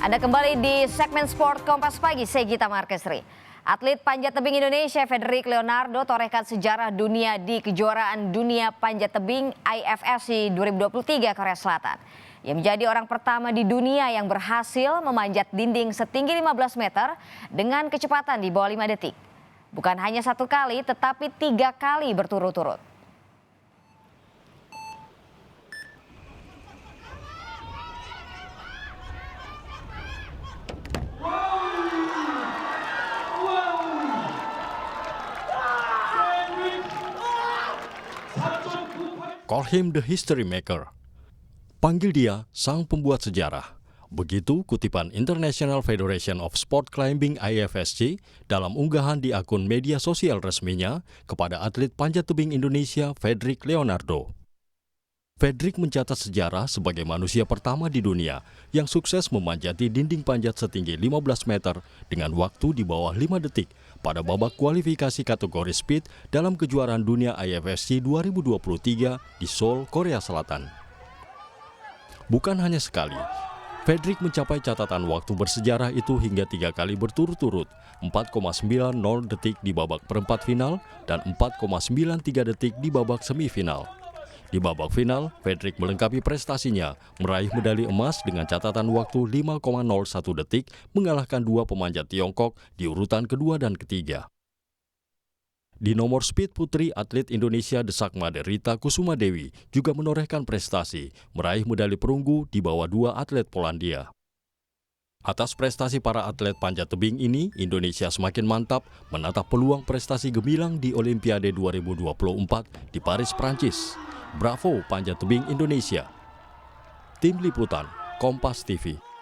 Anda kembali di segmen Sport Kompas Pagi, saya Gita Markesri. Atlet panjat tebing Indonesia Fedrik Leonardo torehkan sejarah dunia di kejuaraan dunia panjat tebing IFSC 2023 Korea Selatan. Ia menjadi orang pertama di dunia yang berhasil memanjat dinding setinggi 15 meter dengan kecepatan di bawah 5 detik. Bukan hanya satu kali, tetapi 3 kali berturut-turut. Call him the history maker. Panggil dia sang pembuat sejarah. Begitu kutipan International Federation of Sport Climbing IFSC dalam unggahan di akun media sosial resminya kepada atlet panjat tebing Indonesia Fedrik Leonardo. Fedrik mencatat sejarah sebagai manusia pertama di dunia yang sukses memanjati dinding panjat setinggi 15 meter dengan waktu di bawah 5 detik pada babak kualifikasi kategori speed dalam kejuaraan dunia IFSC 2023 di Seoul, Korea Selatan. Bukan hanya sekali, Fedrik mencapai catatan waktu bersejarah itu hingga 3 kali berturut-turut, 4,90 detik di babak perempat final dan 4,93 detik di babak semifinal. Di babak final, Fedrik melengkapi prestasinya, meraih medali emas dengan catatan waktu 5,01 detik, mengalahkan 2 pemanjat Tiongkok di urutan kedua dan ketiga. Di nomor speed putri, atlet Indonesia Desakma Rita Kusuma Dewi juga menorehkan prestasi, meraih medali perunggu di bawah 2 atlet Polandia. Atas prestasi para atlet panjat tebing ini, Indonesia semakin mantap menatap peluang prestasi gemilang di Olimpiade 2024 di Paris, Prancis. Bravo panjat tebing Indonesia. Tim Liputan, Kompas TV.